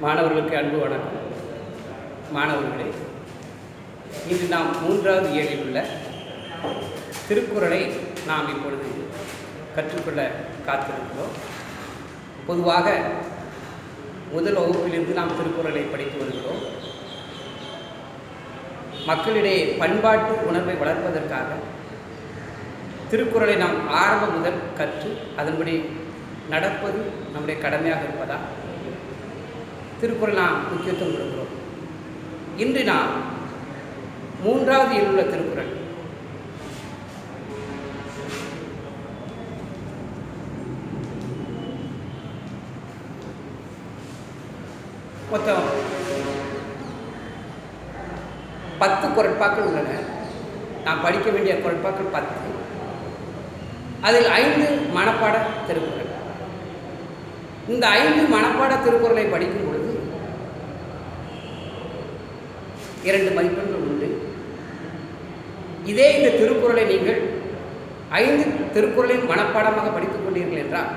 மாணவர்களுக்கு அன்பு வணக்கம். மாணவர்களே, இன்று நாம் 3வது இயலில் உள்ள திருக்குறளை நாம் இப்பொழுது கற்றுக்கொள்ள காத்திருக்கிறோம். பொதுவாக முதல் வகுப்பிலிருந்து நாம் திருக்குறளை படித்து வருகிறோம். மக்களிடையே பண்பாட்டு உணர்வை வளர்ப்பதற்காக திருக்குறளை நாம் ஆரம்பம் முதல் கற்று அதன்படி நடப்பது நம்முடைய கடமையாக இருப்பதால் திருக்குறள் நாம் முக்கியத்துவம் கொடுக்கிறோம். இன்று நாம் 3வது இயலில் உள்ள திருக்குறள் மொத்தம் 10 குறட்பாக்கள் உள்ளன. நாம் படிக்க வேண்டிய குறட்பாக்கள் 10. அதில் 5 மனப்பாட திருக்குறள். இந்த 5 மனப்பாட திருக்குறளை படிக்கும் பொழுது 2 மதிப்பெண்கள் உண்டு. இதே இந்த திருக்குறளை நீங்கள் 5 திருக்குறளின் மனப்பாடமாக படித்துக் கொண்டீர்கள் என்றால்,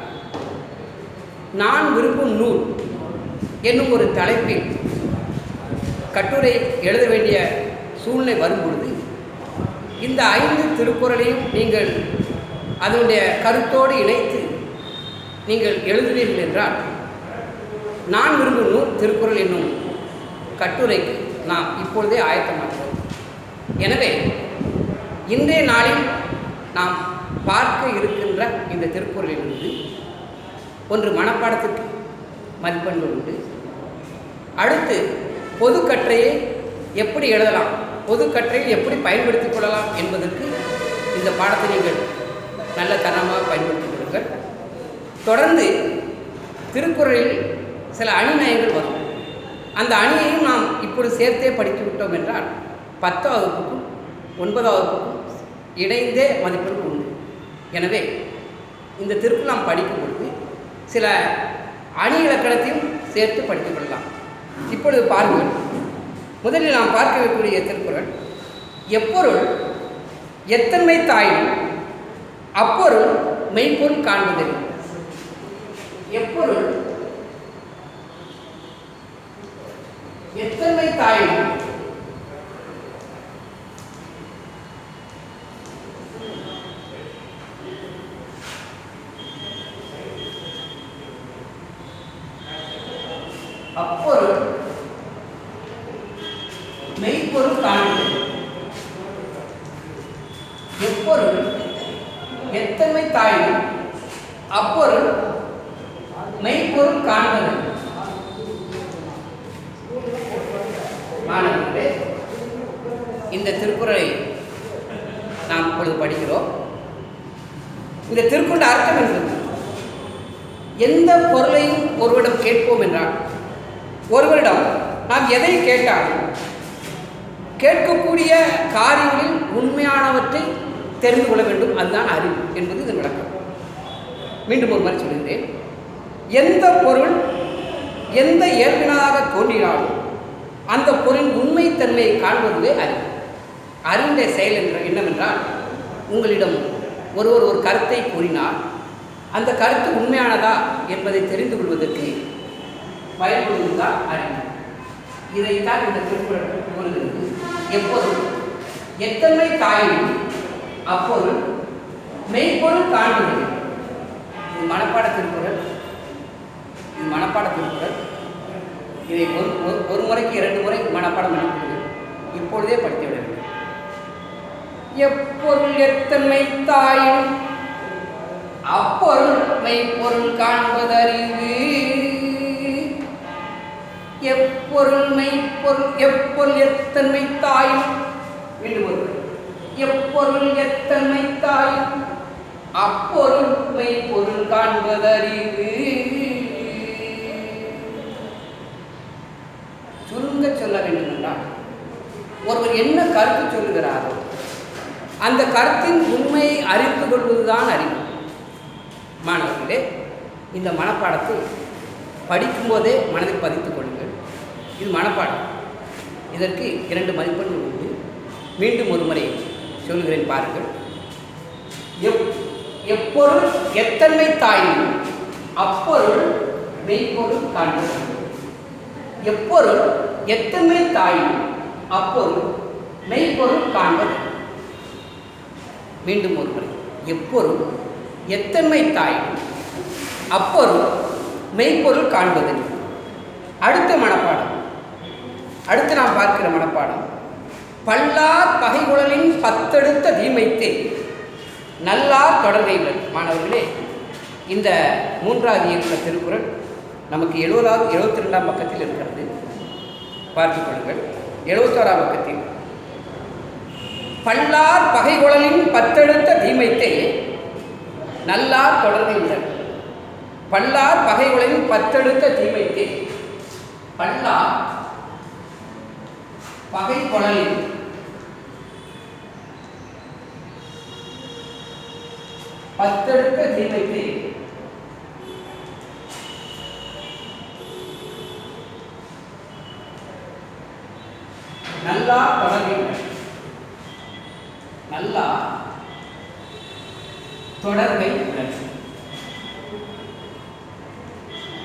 நான் விரும்பும் நூல் என்னும் ஒரு தலைப்பில் கட்டுரை எழுத வேண்டிய சூழ்நிலை வரும்பொழுது இந்த 5 திருக்குறளையும் நீங்கள் அதனுடைய கருத்தோடு இணைத்து நீங்கள் எழுதுவீர்கள் என்றால், நான் விரும்பும் நூல் திருக்குறள் என்னும் கட்டுரைக்கு நாம் இப்பொழுதே ஆயத்தமாகிறோம். எனவே இன்றைய நாளில் நாம் பார்க்க இருக்கின்ற இந்த திருக்குறளிலிருந்து ஒன்று மனப்பாடத்திற்கு மதிப்பெண்கள் உண்டு. அடுத்து பொதுக்கற்றையை எப்படி எழுதலாம், பொதுக்கற்றையை எப்படி பயன்படுத்திக் கொள்ளலாம் என்பதற்கு இந்த பாடத்தை நீங்கள் நல்ல தரமாக பயன்படுத்திக் கொள்ளுங்கள். தொடர்ந்து திருக்குறளில் சில அணிநயங்கள் வரும். அந்த அணியையும் நாம் இப்பொழுது சேர்த்தே படித்து விட்டோம் என்றால் 10வது வகுப்புக்கும் 9வது வகுப்புக்கும் இணைந்தே மதிப்பெண்கள் உண்டு. எனவே இந்த திருக்குறள் நாம் படிக்கும் பொழுது சில அணி இலக்கணத்தையும் சேர்த்து படித்துக் கொள்ளலாம். இப்பொழுது பாருங்கள், முதலில் நாம் பார்க்க வைக்கக்கூடிய திருக்குறள், எப்பொருள் எத்தன்மை தாயின் அப்பொருள் மெய்ப்பொருள் காண்பதில். எப்பொருள் எத்தன்மை தாயின் அப்பொருள் மெய்ப்பொருள் காண்பது. எப்பொருள் எத்தன்மை தாயின் அப்பொருள் மெய்ப்பொருள் காண்பது. மாணவர்களே, இந்த திருக்குறளை நாம் இப்பொழுது படிக்கிறோம். இந்த திருக்குறள் அர்த்தம் என்பது, எந்த பொருளையும் ஒருவரிடம் கேட்போம் என்றால், ஒருவரிடம் நாம் எதை கேட்டாலும் கேட்கக்கூடிய காரியங்களில் உண்மையானவற்றை தெரிந்து கொள்ள வேண்டும். அதுதான் அறிவு என்பது இதன் விளக்கம். மீண்டும் ஒரு மாதிரி சொல்கிறேன். எந்த பொருள் எந்த இயல்பினதாக தோன்றினாலும் அந்த பொருளின் உண்மைத்தன்மையை காண்பதுவே அறிவு. அறிவுடைய செயல் என்னவென்றால், உங்களிடம் ஒருவர் ஒரு கருத்தை கூறினால் அந்த கருத்து உண்மையானதா என்பதை தெரிந்து கொள்வதற்கு பயன்படுவதுதான் அறிவு. இதைத்தான் இந்த திருக்குறள் கூறுகிறது. எப்பொருள் எத்தன்மை தாயின் அப்பொருள் மெய்ப்பொருள் காண்பது. இது மனப்பாட திருக்குறள். இது மனப்பாட திருக்குறள். இதை ஒரு முறைக்கு 2 முறை மனப்பாடம் பண்ணிக்கொள்வது. இப்பொழுதே படித்து விட வேண்டும். எப்பொருள் எத்தன்மை தாயின் அப்பொருள் மெய்ப்பொருள் காண்பதறிவு. எப்பொருள் மெய்ப்பொருள் எப்பொருள் எத்தன்மை தாயின், மீண்டும் ஒரு எப்பொருள் எத்தன்மை தாயின் அப்பொருள் மெய்ப்பொருள் காண்பதறிவு. சுருங்க சொல்ல வேண்டும் என்றால், ஒருவர் என்ன கருத்து சொல்லுகிறாரோ அந்த கருத்தின் உண்மையை அறிந்து கொள்வதுதான் அறிவு. மாணவர்களே, இந்த மனப்பாடத்தை படிக்கும்போதே மனதில் பதித்துக் கொள்ளுங்கள். இது மனப்பாடம். இதற்கு 2 மதிப்பெண்கள் உண்டு. மீண்டும் ஒரு முறை சொல்கிறேன், பாருங்கள். எப்பொருள் எத்தன்மை தாயின் அப்பொருள் மெய்ப்பொருள் காண்பது. எப்பொருள் எத்தன்மை தாயும் அப்பொருள் மெய்ப்பொருள் காண்பது. மீண்டும் ஒரு முறை, எப்பொருள் எத்தன்மை தாயும் அப்பொருள் மெய்ப்பொருள் காண்பது. அடுத்த மனப்பாடம், அடுத்து நாம் பார்க்கிற மனப்பாடம், பல்லார் பகைகுழலின் பத்தெடுத்த தீமைத்தே நல்லார் தொடர்பைகள். மாணவர்களே, இந்த மூன்றாவது இயக்க திருக்குறள் நமக்கு 72ஆம் பக்கத்தில் இருக்கிறது. பார்த்துக் கொள்ளுங்கள். 71ஆம் பக்கத்தில் பல்லார் பகைகுழலின் பத்தெடுத்த தீமைத்தே நல்லார் தொடர்பைகள். பல்லார் பகைகுழலின் பத்தெடுத்த தீமைத்தே, பல்லார் பகைகுழலின் பத்தெடுத்த தீமைத்தே நல்லா தொடர்பை. நல்லா தொடர்பை.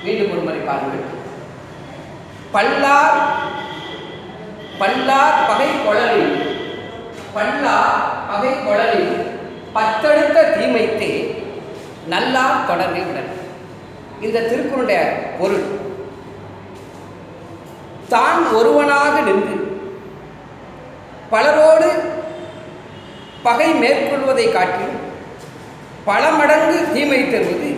மீண்டும் ஒரு முறை பாருங்கள். பல்லார் பல்லார் பகை கொழலில், பல்லார் பகை கொழலில் பத்தெடுத்த தீமைத்தே நல்லார் தொடர்பை உடன். இந்த திருக்குறளுடைய பொருள், தான் ஒருவனாக நின்று பலரோடு பகை மேற்கொள்வதை காட்டிலும் பல மடங்கு தீமை தருவது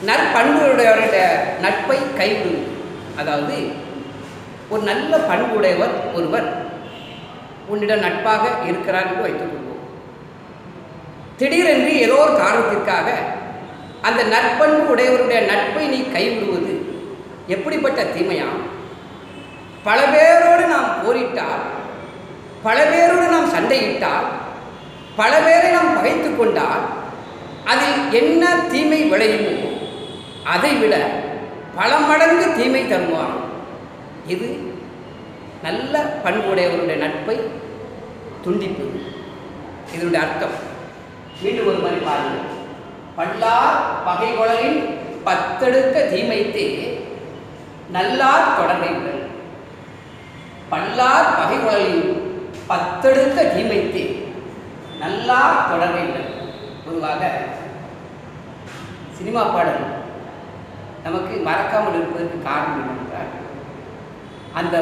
நற்பண்புடையவருடைய நட்பை கைவிடுவது. அதாவது ஒரு நல்ல பண்புடையவர் ஒருவர் உன்னிடம் நட்பாக இருக்கிறார் என்று வைத்துக் கொள்வோம். திடீரென்று ஏதோ ஒரு காரணத்திற்காக அந்த நற்பண்பு உடையவருடைய நட்பை நீ கைவிடுவது எப்படிப்பட்ட தீமையாம்? பல பேரோடு நாம் போரிட்டால், பல பேரோடு நாம் சண்டையிட்டால், பல பேரை நாம் பகைத்து கொண்டால் அதில் என்ன தீமை விளையுமோ அதை விட பல மடங்கு தீமை தருவான். இது நல்ல பண்புடையவருடைய நட்பை துண்டிப்பது. இதனுடைய அர்த்தம் மீண்டும் ஒரு மாதிரி பாருங்கள். பல்லார் பகைகுழலின் பத்தெடுத்த தீமைத்தே நல்லார் தொடர்பை உடன். பல்லார் பகைகுழலின் பத்தெடுத்த தீமைத்தே நல்லார் தொடர்பை உடன். பொதுவாக சினிமா பாடல் நமக்கு மறக்காமல் இருப்பதற்கு காரணம் என்னவென்றால், அந்த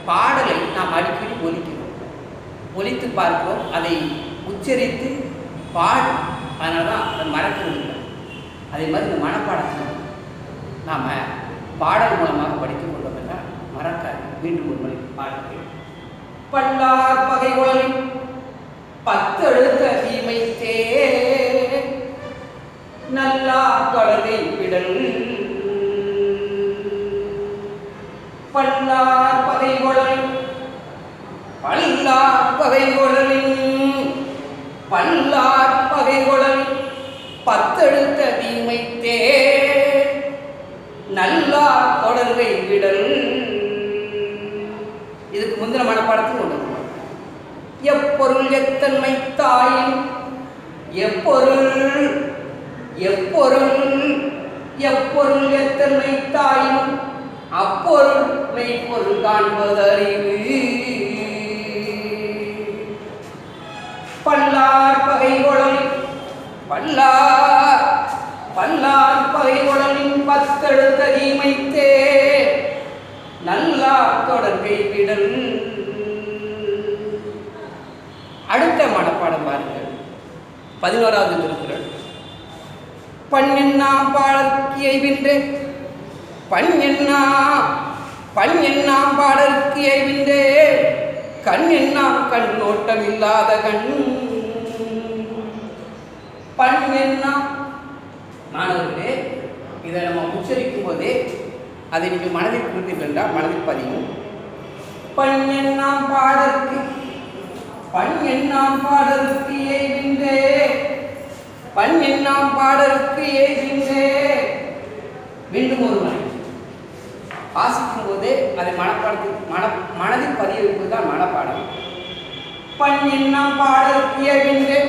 பாடலை நாம் அடிக்கடி ஒலிக்கிறோம், ஒலித்து பார்க்கிறோம், அதை உச்சரித்து பாடும். அதனால தான் அதை மறக்கிறது இல்லை. அதே மாதிரி இந்த மனப்பாடத்தில் நாம் பாடல் மூலமாக படித்துக் கொண்டோம் என்றால் மறக்காது. மீண்டும் ஒரு முறை பாடுகிறேன். பல்லார் பகைகுழலின் பத்தெடுத்த தீமைத்தே நல்லார் தொடர்பை விடல். பல்லார் பகைகுழலின் பல்லார் பகைகுழலின் பல்லார் பகைகுழலின் பத்தெடுத்த தீமைத்தே நல்லார் தொடர்பை விடல். இதுக்கு முந்தின மனப்பாடத்தில் ஒன்று, எப்பொருள் எத்தன்மை தாயின் எப்பொருள் எப்பொருள் எப்பொருள் எத்தன்மை தாயின் அப்பொருள் மெய்ப்பொருள் காண்பதறிவு. பல்லார் பகைகுழலின் பல்லார் பல்லார் பகைகுழலின் பத்தெடுத்த தீமைத்தே நல்லார் தொடர்பை விடல். அடுத்த மனப்பாடம் பாருங்கள். 11வது திருக்குறள். பன்னெண்ணாம் பாடற்கு எய்வின்றே பன்னெண்ணாம் பாடற்கு எய்வின்றே கண் எண்ணாம் கண்ணோட்டம் இல்லாத கண். பன்னெண்ணாம். மாணவர்களே, இதை நம்ம உச்சரிக்கும் போதே அதை நீங்கள் மனதில் குறிப்பீர்கள் என்றால் மனதில் பதியும். பன்னெண்ணாம் பாடற்கு பன்னெண்ணாம் பாடற்கு எய்வின்றே பன்னெண்ணாம் பாடற்கு எய்வின்றே. மீண்டும் ஒரு முறை வாசிக்கும் போதே அதை மனதில் பதிய வைப்பது தான் மனப்பாடம். பன்னெண்ணாம் பாடற்கு எய்வின்றே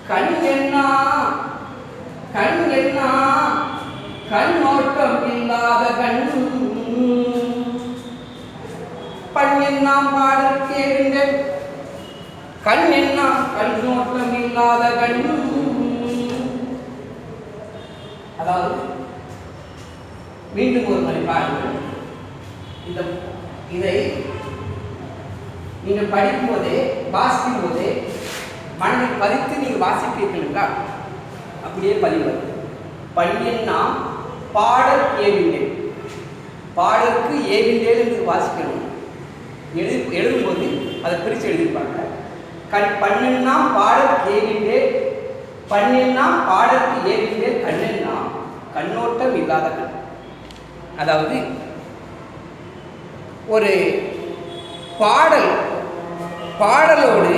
கண் எண்ணா கண்ணோட்டம் இல்லாத கண். பண் எண்ணாம் பாடற்கேகின்ற கண் எண்ணாம் கண்ணோட்டம் இல்லாத கண். அதாவது மீண்டும் ஒரு முறை பாருங்கள். இதை நீங்கள் படிக்கும் போதே வாசிக்கும் போதே மனதில் பதித்து நீங்கள் வாசிப்பீர்கள் என்றால் அப்படியே பதிவது. பணியெல்லாம் பாடல் ஏவிண்டேன், பாடலுக்கு ஏவிண்டேன் என்று வாசிக்கணும். எழுதும்போது அதை பிரித்து எழுதியிருப்பாங்க. பண்ணெல்லாம் பாடல் ஏவிண்டேன், பண்ணெல்லாம் பாடலுக்கு ஏவிண்டேன், கண்ணெல்லாம் கண்ணோட்டம் இல்லாத கண். அதாவது ஒரு பாடலோடு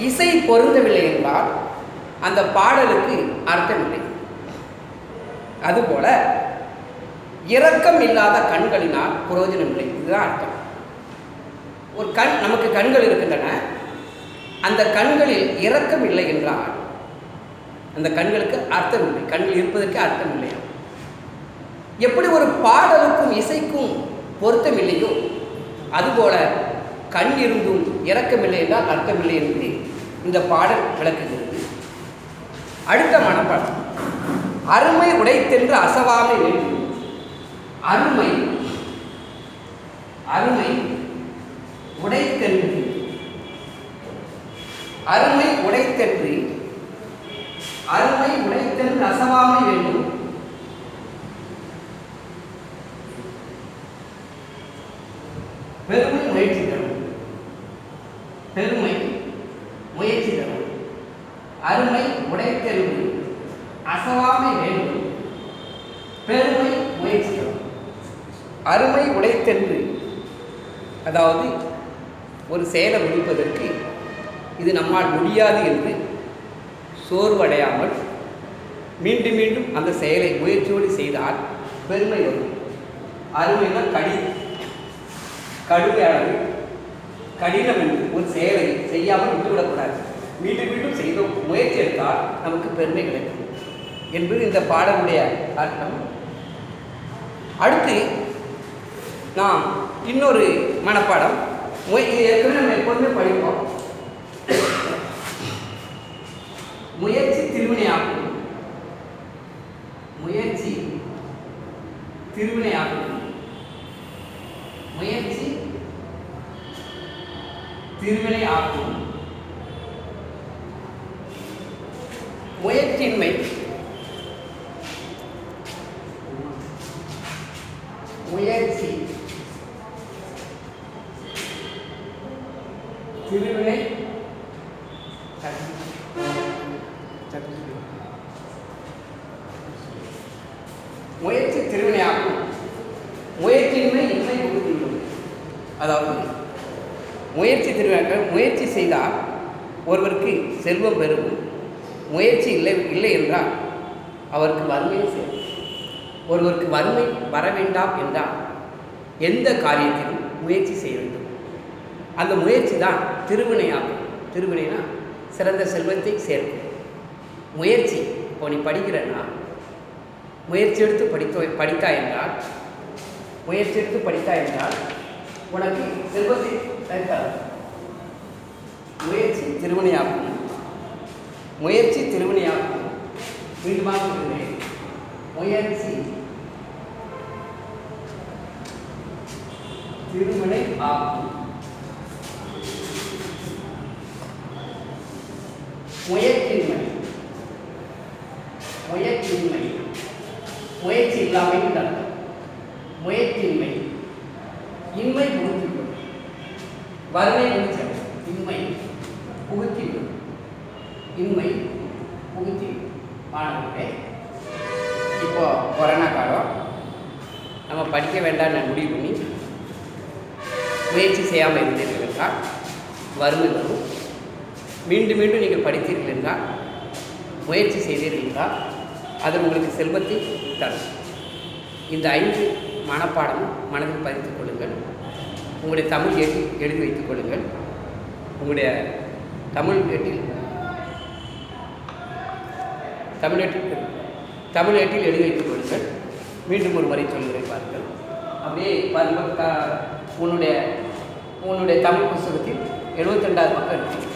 இசை பொருந்தவில்லை என்றால் அந்த பாடலுக்கு அர்த்தமில்லை. அதுபோல இரக்கம் இல்லாத கண்களினால் பிரயோஜனம் இல்லை. இதுதான் அர்த்தம். ஒரு நமக்கு கண்கள் இருக்கின்றன, அந்த கண்களில் இரக்கம் இல்லை என்றால் அந்த கண்களுக்கு அர்த்தம் இல்லை, கண்கள் இருப்பதற்கு அர்த்தம் இல்லை. எப்படி ஒரு பாடலுக்கும் இசைக்கும் பொருத்தம் இல்லையோ அதுபோல கண் இருந்தும் இரக்கமில்லை என்றால் அர்த்தமில்லை என்று இந்த பாடல் விளக்குகிறது. அடுத்த மனப்பாடம். அருமை உடைத்தென்று அசவாமை வேண்டும். அருமை உடைத்தென்று, அருமை உடைத்தென்று அசவாமை வேண்டும். பெருமை முயற்சி தரும், பெருமை முயற்சி தரும். அருமை உடைத்தென்று அசவாமை வேண்டும், பெருமை முயற்சி தரும். அருமை உடைத்தென்று அதாவது ஒரு செயலை முடிப்பதற்கு இது நம்மால் முடியாது என்று சோர்வடையாமல் மீண்டும் மீண்டும் அந்த செயலை முயற்சியோடு செய்தால் பெருமை வரும். அருமைனா கடுமையானது, கடினம் என்று ஒரு செயலை செய்யாமல் விட்டுவிடக்கூடாது. மீண்டும் மீண்டும் செய்தோம் முயற்சி எடுத்தால் நமக்கு பெருமை கிடைக்கும் என்பது இந்த பாடலுடைய அர்த்தம். அடுத்து நாம் இன்னொரு மனப்பாடம். நம்ம எப்போதுமே படிப்போம். முயற்சி திருவினையாகும், முயற்சி திருவினையாகும், முயற்சி திருவினை ஆக்கும். முயற்சியின்மை முயற்சி திருவினை முயற்சி திருவினையாக்கும். முயற்சியின்மை இன்மை புகுத்திவிடும். அதாவது முயற்சி திருவினையாக்க, முயற்சி செய்தால் ஒருவருக்கு செல்வம் பெருகும். முயற்சி இல்லை என்றால் அவருக்கு வறுமையும் சேரும். ஒருவருக்கு வறுமை வர வேண்டாம் என்றால் எந்த காரியத்திலும் முயற்சி செய்ய வேண்டும். அந்த முயற்சி தான் திருவினையாகும். திருவினைனா சிறந்த செல்வத்தை சேர்க்கும். முயற்சி இப்போ நீ படிக்கிறன்னா முயற்சி எடுத்து படித்தாய் என்றால், முயற்சி எடுத்து படித்தாய் என்றால் உனக்கு செல்வத்தை தருத்தார். முயற்சி திருவினையாகும், முயற்சி திருவினையாகும். மீண்டுமாக சொல்கிறேன், முயற்சி திருவினை ஆகும். முயற்சியின்மை முயற்சியின்மை முயற்சி இல்லாமை அர்த்தம். முயற்சியின்மை இன்மை புகுத்திவிடும். வறுமை முடிச்ச இன்மை புகுத்திவிடும், இன்மை புகுத்திவிடும். மாணவர்களே, இப்போ கொரோனா காலம், நம்ம படிக்க வேண்டாம்னு முடிவு பண்ணி முயற்சி செய்யாமல் இருந்தீர்கள் என்றால் வறுமை வரும். மீண்டும் மீண்டும் நீங்கள் படித்தீர்கள் என்றால், முயற்சி செய்தீர்கள் என்றால் அது உங்களுக்கு செல்வத்தை தரும். இந்த 5 மனப்பாடமும் மனதில் பதித்துக் கொள்ளுங்கள். உங்களுடைய தமிழ் ஏட்டில் எழுதி வைத்துக் கொள்ளுங்கள். உங்களுடைய தமிழ் ஏட்டில் எழுதி வைத்துக் கொள்ளுங்கள். மீண்டும் ஒரு முறை சொல்கிறேன் பாருங்கள். அப்படியே பாருங்கள், உன்னுடைய தமிழ் புத்தகத்தில் 72வது பக்கம் இருக்குது.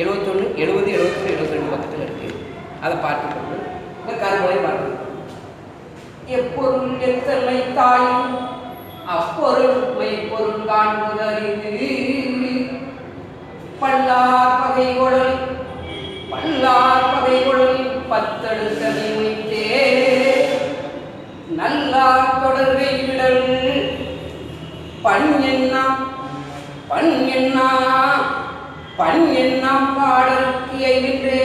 71, 70, 71, 72 பக்கத்தில் இருக்குது. அதை பார்த்துக்கொண்டு இந்த கரும்பொழி பாருங்கள். எப்பொருள் எத்தனை தாயும் அப்பொருள் மெய்ப்பொருள் காண்பதறிந்து பல்லார் பகை கொடல் பத்தெடுத்த நினைத்தே நல்லார் தொடர்பை விடல் பண் எண்ணாம் பாடற்கு எய்கின்றே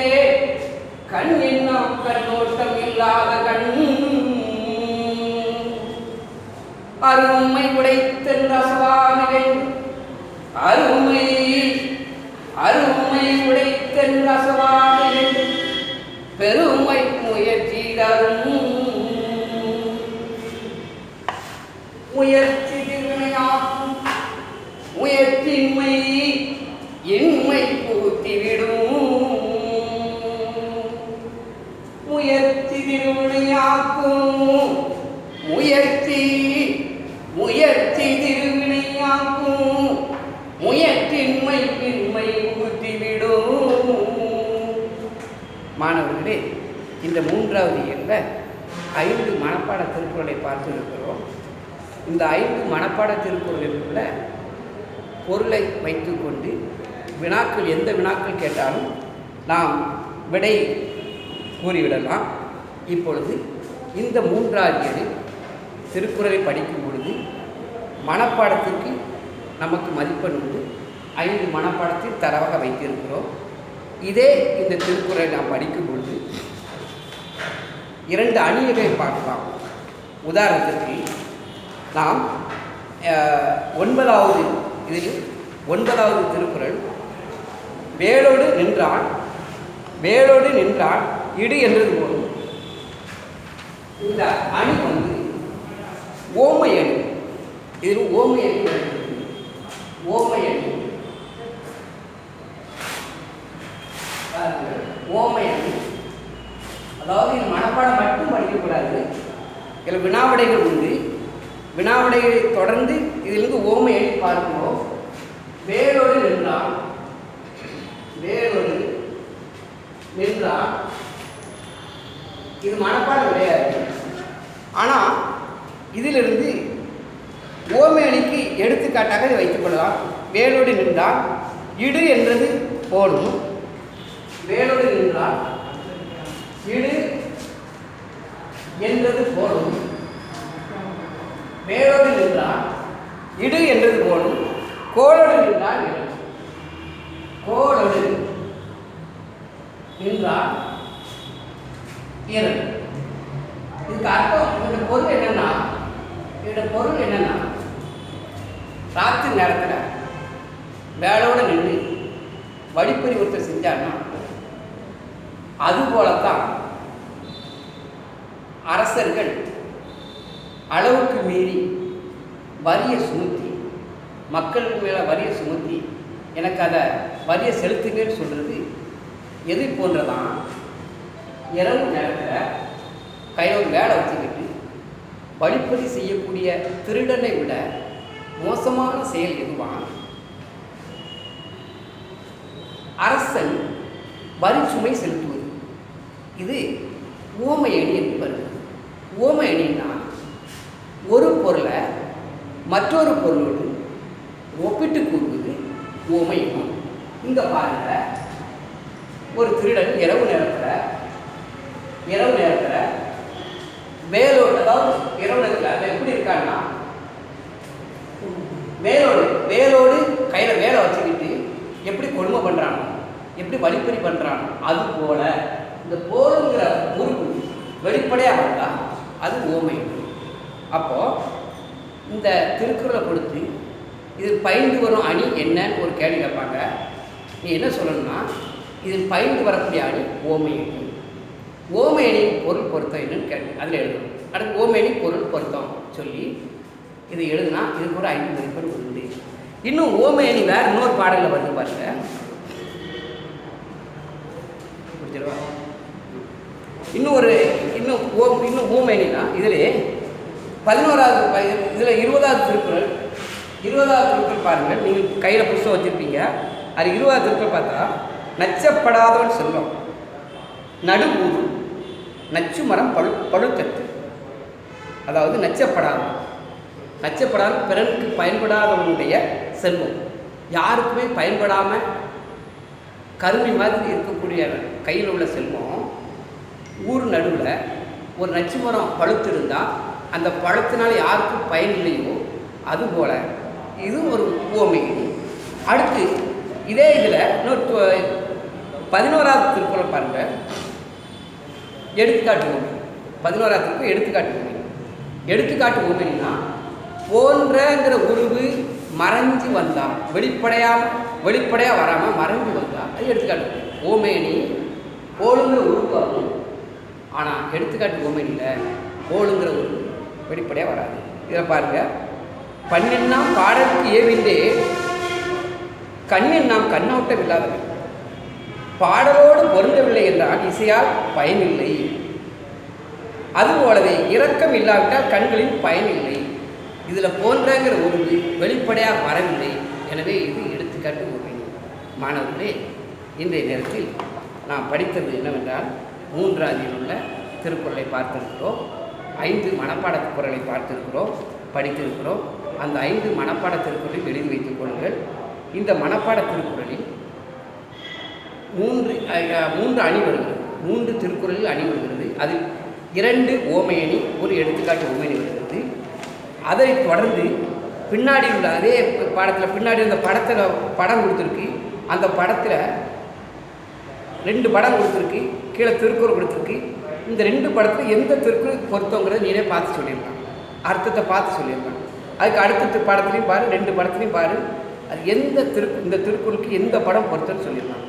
கண் எண்ணாம் கண்ணோட்டம் இல்லாத கண் அருமை உடைத்தன் ரசவானவே அருமை உடைத்தன் ரசவானவே பெருமை முயற்சி தரும் முயற்சி திருவினையாக்கும் முயற்சின்மை இன்மை பூத்திவிடும் முயற்சி திருவினையாக்கும் முயற்சி திருவினையாக்கும் முயற்சின்மை இன்மை பூத்திவிடும். மாணவர்களே, இந்த 3வது இயலில் 5 மனப்பாட திருக்குறளை பார்த்து இருக்கிறோம். இந்த 5 மனப்பாட திருக்குறளுக்குள்ள பொருளை வைத்துக்கொண்டு வினாக்கள், எந்த வினாக்கள் கேட்டாலும் நாம் விடை கூறிவிடலாம். இப்பொழுது இந்த 3வது இயலில் திருக்குறளை படிக்கும் பொழுது மனப்பாடத்திற்கு நமக்கு மதிப்பெண் உண்டு. 5 மனப்பாடத்தில் தரவாக வைத்திருக்கிறோம். இதே இந்த திருக்குறளை நாம் படிக்கும் பொழுது 2 அணிகளை பார்க்கலாம். உதாரணத்திற்கு நாம் 9வது இதில் 9வது திருக்குறள் வேலோடு நின்றான் இடு என்றது போலும். இந்த அணி ஓமை அணி. இதில் ஓமை அணி அதாவது இது மனப்பாடம் மட்டும் படிக்கக்கூடாது. இதில் வினாவிடைகள் உண்டு. வினாவிடைகளை தொடர்ந்து இதிலிருந்து ஓமை அணி பார்க்கிறோம். வேலோடு நின்றான் இது மனப்பாடம் கிடையாது. ஆனால் இதிலிருந்து ஓமை அணிக்கு எடுத்துக்காட்டாக வைத்துக் கொள்ளலாம். வேலோடு நின்றான் இடு என்றது போலும். வேலோடு நின்றான் இடு என்றது போலும். வேலோடு நின்றான் இடு என்றது போலும். கோலோடு நின்றான் கோலோடு நின்றான் இரண்டு. இதுக்கு அர்த்தம், இதோட பொருள் என்னன்னா ராத்திரி நேரத்தில் வேலோடு நின்று வழிப்பறிவுறுத்தல் செஞ்சான்னா அதுபோலத்தான் அரசர்கள் அளவுக்கு மீறி வரியை சுமத்தி, மக்கள் மேலே வரியை சுமத்தி எனக்கு அதை வரியை செலுத்துங்கன்னு சொல்கிறது எது போன்றதான் இரவு நேரத்தில் கையில் ஒரு வேலை வச்சுக்கிட்டு வழிப்பறி செய்யக்கூடிய திருடனை விட மோசமான செயல் எதுவான்? அரசன் வரி சுமை செலுத்துவது. இது ஓமை அணி என்று வருகிறது. ஓமை அணின்னா ஒரு பொருளை மற்றொரு பொருளோடு ஒப்பிட்டு கூறுவது ஓமை அணி. இங்கே பாருங்க, ஒரு திருடன் இரவு நேரத்தில் வேலோடு, அதாவது இரவு நேரத்தில் அது எப்படி இருக்கான்னா வேலோடு கையில் வேலை வச்சுக்கிட்டு எப்படி கொடுமை பண்ணுறானோ, எப்படி வழிப்பறி பண்ணுறானோ, அது போல இந்த போருங்கிற உறுப்பு வெளிப்படையாக இருந்தால் அது ஓமை. அப்போது இந்த திருக்குறளை கொடுத்து இதில் பயின்று வரும் அணி என்னன்னு ஒரு கேள்வி கேட்பாங்க. நீ என்ன சொல்லணும்னா, இதில் பயின்று வரக்கூடிய அணி ஓமை அணி. ஓமை அணியின் பொருள் பொருத்தம் என்னன்னு கேள்வி அதில் எழுதணும். அடுத்து ஓமை அணி பொருள் பொருத்தம் சொல்லி இது எழுதுனா இதுக்கு ஒரு 5 மதிப்பெண் உண்டு. இன்னும் ஓமை அணி வேறு இன்னொரு பாடலில் வந்து பாருங்க, புரிஞ்சிருவா? இன்னும் ஓமை அணி தான். இதில் 11வது இதில் 20வது திருக்குறள். 20வது திருக்குறள் பாருங்கள், நீங்கள் கையில் புத்தகம் வச்சுருப்பீங்க. அது 20வது திருக்குறள் பார்த்தா, நச்சப்படாதவன் செல்வம் நடுவூர் நச்சு மரம் பழுத்தட்டு. அதாவது நச்சப்படாத பிறனுக்கு பயன்படாதவனுடைய செல்வம், யாருக்குமே பயன்படாமல் கருமி மாதிரி இருக்கக்கூடிய கையில் உள்ள செல்வம் ஊர் நடுவில் ஒரு நச்சு மரம் பழுத்திருந்தால் அந்த பழத்தினால் யாருக்கும் பயன் இல்லையோ அதுபோல் இது ஒரு உவமை. அடுத்து இதே இதில் இன்னொரு 11வது திருக்குறள் பாருங்கள், எடுத்துக்காட்டு உவமை. 11வது திருக்குறள் எடுத்துக்காட்டு உவமைன்னா, போன்றங்கிற உருவு மறைஞ்சு வந்தான், வெளிப்படையாக வராமல் மறைஞ்சு வந்தான், அது எடுத்துக்காட்டு ஓமேனி. போலுங்கிற உருவாகும், ஆனால் எடுத்துக்காட்டு ஓமேனியில் போலுங்கிற உருவு வெளிப்படையாக வராது. இதில் பாருங்கள், பண்ணின் நாம் பாடலுக்கு ஏவின்றே கண்ணின் நாம் கண்ணோட்டம் இல்லாதவன், பாடலோடு பொருந்தவில்லை என்றால் இசையால் பயனில்லை. அதுபோலவே இரக்கம் இல்லாவிட்டால் கண்களின் பயனில்லை. இதில் போன்றங்கிற உருவு வெளிப்படையாக வரவில்லை, எனவே இது எடுத்துக்காட்டு உண்மை. மாணவர்களே, இன்றைய நேரத்தில் நாம் படித்தது என்னவென்றால், 3ஆதியில் உள்ள திருக்குறளை பார்த்திருக்கிறோம், 5 மனப்பாட குறளை பார்த்திருக்கிறோம், படித்திருக்கிறோம். அந்த 5 மனப்பாட திருக்குறளை எழுதி வைத்துக் கொள்ளுங்கள். இந்த மனப்பாட திருக்குறளில் 3 அணி வருகிறது, 3 திருக்குறளில் அணி வருகிறது. அதில் 2 ஓமையணி, ஒரு எடுத்துக்காட்டு ஓமையணி வருகிறது. அதை தொடர்ந்து பின்னாடி உள்ள அதே பாடத்தில் பின்னாடி அந்த படம் கொடுத்துருக்கு. அந்த படத்தில் 2 படம் கொடுத்துருக்கு, கீழே திருக்குறள் கொடுத்துருக்கு. இந்த 2 படத்தில் எந்த திருக்குறள் பொருத்தங்கிறத நீனே பார்த்து சொல்லியிருக்கான், அர்த்தத்தை பார்த்து சொல்லியிருக்கான். அதுக்கு அடுத்த படத்துலையும் பாரு, 2 படத்துலையும் பாரு, அது இந்த திருக்குறளுக்கு எந்த படம் பொருத்தம்னு சொல்லியிருக்கான்.